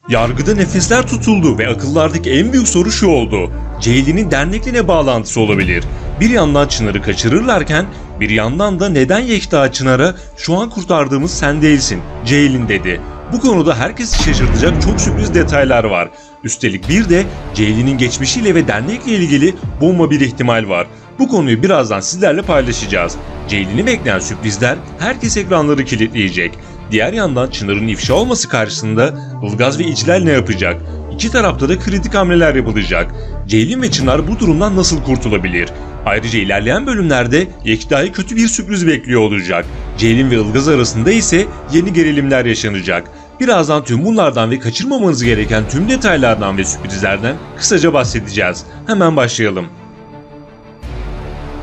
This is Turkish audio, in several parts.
Yargıda nefesler tutuldu ve akıllardaki en büyük soru şu oldu: Ceylin'in dernekle ne bağlantısı olabilir? Bir yandan Çınar'ı kaçırırlarken bir yandan da neden Yekta Çınar'a "Şu an kurtardığımız sen değilsin, Ceylin" dedi. Bu konuda herkesi şaşırtacak çok sürpriz detaylar var. Üstelik bir de Ceylin'in geçmişiyle ve dernekle ilgili bomba bir ihtimal var. Bu konuyu birazdan sizlerle paylaşacağız. Ceylin'i bekleyen sürprizler herkes ekranları kilitleyecek. Diğer yandan Çınar'ın ifşa olması karşısında Ilgaz ve İclal ne yapacak? İki tarafta da kritik hamleler yapılacak. Ceylin ve Çınar bu durumdan nasıl kurtulabilir? Ayrıca ilerleyen bölümlerde Yekta'yı kötü bir sürpriz bekliyor olacak. Ceylin ve Ilgaz arasında ise yeni gerilimler yaşanacak. Birazdan tüm bunlardan ve kaçırmamanız gereken tüm detaylardan ve sürprizlerden kısaca bahsedeceğiz. Hemen başlayalım.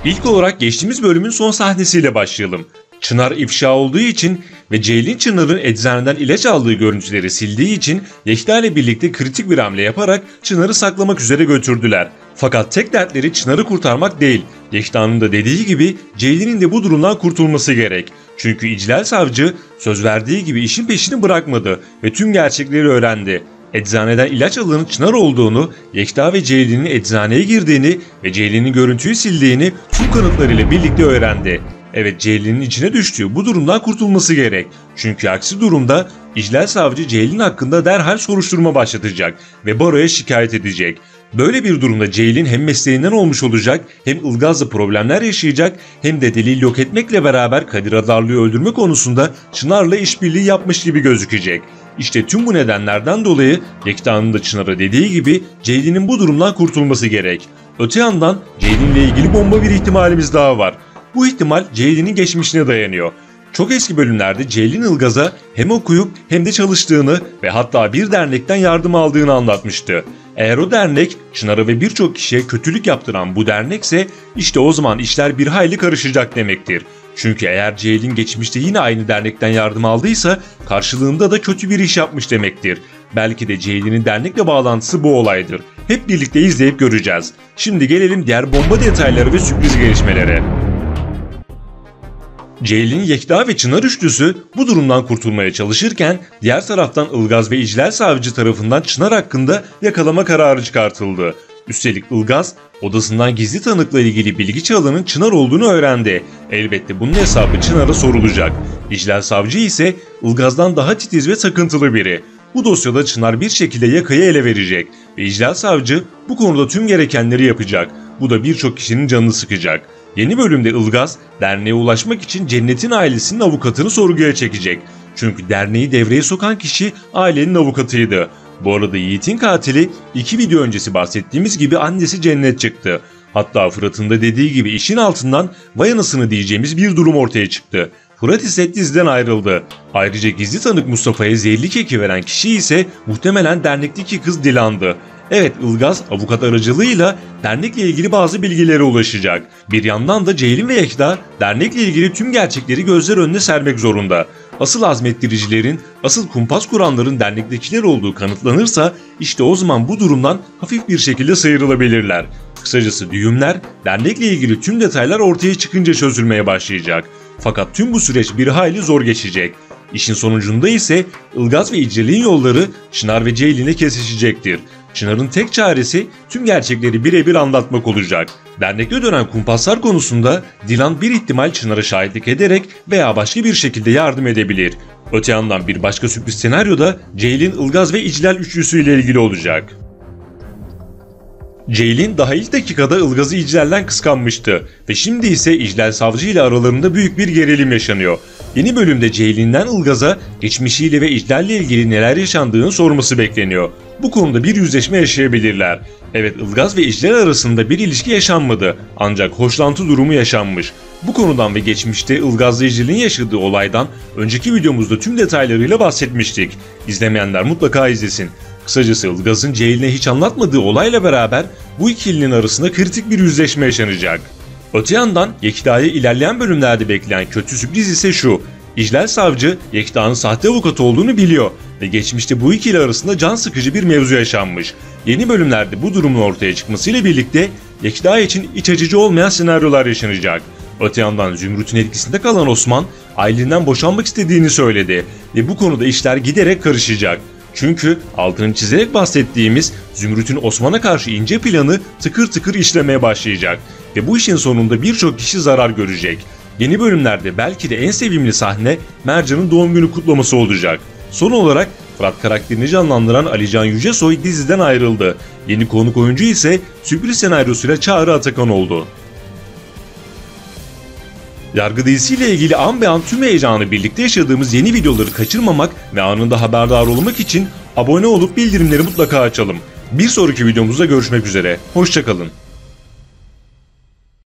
İlk olarak geçtiğimiz bölümün son sahnesiyle başlayalım. Çınar ifşa olduğu için ve Ceylin Çınar'ın eczaneden ilaç aldığı görüntüleri sildiği için Yekta ile birlikte kritik bir hamle yaparak Çınar'ı saklamak üzere götürdüler. Fakat tek dertleri Çınar'ı kurtarmak değil. Yekta'nın da dediği gibi Ceylin'in de bu durumdan kurtulması gerek. Çünkü İclal Savcı söz verdiği gibi işin peşini bırakmadı ve tüm gerçekleri öğrendi. Eczaneden ilaç alanın Çınar olduğunu, Yekta ve Ceylin'in eczaneye girdiğini ve Ceylin'in görüntüyü sildiğini tüm kanıtlarıyla birlikte öğrendi. Evet, Ceylin'in içine düştüğü bu durumdan kurtulması gerek. Çünkü aksi durumda İclal Savcı Ceylin hakkında derhal soruşturma başlatacak ve baroya şikayet edecek. Böyle bir durumda Ceylin hem mesleğinden olmuş olacak, hem Ilgaz'la problemler yaşayacak, hem de delil yok etmekle beraber Kadir Adarlı'yı öldürme konusunda Çınar'la işbirliği yapmış gibi gözükecek. İşte tüm bu nedenlerden dolayı Yekta'nın da Çınar'a dediği gibi Ceylin'in bu durumdan kurtulması gerek. Öte yandan Ceylin'le ilgili bomba bir ihtimalimiz daha var. Bu ihtimal Ceylin'in geçmişine dayanıyor. Çok eski bölümlerde Ceylin Ilgaz'a hem okuyup hem de çalıştığını ve hatta bir dernekten yardım aldığını anlatmıştı. Eğer o dernek Çınar'a ve birçok kişiye kötülük yaptıran bu dernekse işte o zaman işler bir hayli karışacak demektir. Çünkü eğer Ceylin geçmişte yine aynı dernekten yardım aldıysa karşılığında da kötü bir iş yapmış demektir. Belki de Ceylin'in dernekle bağlantısı bu olaydır. Hep birlikte izleyip göreceğiz. Şimdi gelelim diğer bomba detayları ve sürpriz gelişmelere. Ceylin, Yekta ve Çınar üçlüsü bu durumdan kurtulmaya çalışırken diğer taraftan Ilgaz ve İclal Savcı tarafından Çınar hakkında yakalama kararı çıkartıldı. Üstelik Ilgaz odasından gizli tanıkla ilgili bilgi çalanın Çınar olduğunu öğrendi. Elbette bunun hesabı Çınar'a sorulacak. İclal Savcı ise Ilgaz'dan daha titiz ve takıntılı biri. Bu dosyada Çınar bir şekilde yakayı ele verecek ve İclal Savcı bu konuda tüm gerekenleri yapacak. Bu da birçok kişinin canını sıkacak. Yeni bölümde Ilgaz, derneğe ulaşmak için Cennet'in ailesinin avukatını sorguya çekecek. Çünkü derneği devreye sokan kişi ailenin avukatıydı. Bu arada Yiğit'in katili 2 video öncesi bahsettiğimiz gibi annesi Cennet çıktı. Hatta Fırat'ın da dediği gibi işin altından vay anasını diyeceğimiz bir durum ortaya çıktı. Fırat ise diziden ayrıldı. Ayrıca gizli tanık Mustafa'ya zehirli keki veren kişi ise muhtemelen dernekteki kız Dilan'dı. Evet, Ilgaz avukat aracılığıyla dernekle ilgili bazı bilgilere ulaşacak. Bir yandan da Ceylin ve Yekta dernekle ilgili tüm gerçekleri gözler önüne sermek zorunda. Asıl azmettiricilerin, asıl kumpas kuranların dernektekiler olduğu kanıtlanırsa işte o zaman bu durumdan hafif bir şekilde sıyrılabilirler. Kısacası düğümler dernekle ilgili tüm detaylar ortaya çıkınca çözülmeye başlayacak. Fakat tüm bu süreç bir hayli zor geçecek. İşin sonucunda ise Ilgaz ve İclal'in yolları Çınar ve Ceylin'e kesişecektir. Çınar'ın tek çaresi tüm gerçekleri birebir anlatmak olacak. Dernekte dönen kumpaslar konusunda Dilan bir ihtimal Çınar'a şahitlik ederek veya başka bir şekilde yardım edebilir. Öte yandan bir başka sürpriz senaryoda Ceylin, Ilgaz ve İclal üçlüsüyle ilgili olacak. Ceylin daha ilk dakikada Ilgaz'ı İclal'den kıskanmıştı ve şimdi ise İclal Savcı ile aralarında büyük bir gerilim yaşanıyor. Yeni bölümde Ceylin'den Ilgaz'a geçmişiyle ve İclal'le ilgili neler yaşandığını sorması bekleniyor. Bu konuda bir yüzleşme yaşayabilirler. Evet, Ilgaz ve İclal arasında bir ilişki yaşanmadı ancak hoşlantı durumu yaşanmış. Bu konudan ve geçmişte Ilgaz'la İclal'in yaşadığı olaydan önceki videomuzda tüm detaylarıyla bahsetmiştik. İzlemeyenler mutlaka izlesin. Kısacası Ilgaz'ın Ceylin'e hiç anlatmadığı olayla beraber bu ikilinin arasında kritik bir yüzleşme yaşanacak. Öte yandan Yekta'yı ilerleyen bölümlerde bekleyen kötü sürpriz ise şu: İclal Savcı Yekta'nın sahte avukat olduğunu biliyor ve geçmişte bu ikili arasında can sıkıcı bir mevzu yaşanmış. Yeni bölümlerde bu durumun ortaya çıkmasıyla birlikte Yekta için iç açıcı olmayan senaryolar yaşanacak. Öte yandan Zümrüt'ün etkisinde kalan Osman Aylin'den boşanmak istediğini söyledi ve bu konuda işler giderek karışacak. Çünkü altını çizerek bahsettiğimiz Zümrüt'ün Osman'a karşı ince planı tıkır tıkır işlemeye başlayacak ve bu işin sonunda birçok kişi zarar görecek. Yeni bölümlerde belki de en sevimli sahne Mercan'ın doğum günü kutlaması olacak. Son olarak Fırat karakterini canlandıran Alican Yücesoy diziden ayrıldı. Yeni konuk oyuncu ise sürpriz senaryosuyla Çağrı Atakan oldu. Yargı dizisiyle ilgili an be an tüm heyecanı birlikte yaşadığımız yeni videoları kaçırmamak ve anında haberdar olmak için abone olup bildirimleri mutlaka açalım. Bir sonraki videomuzda görüşmek üzere. Hoşça kalın.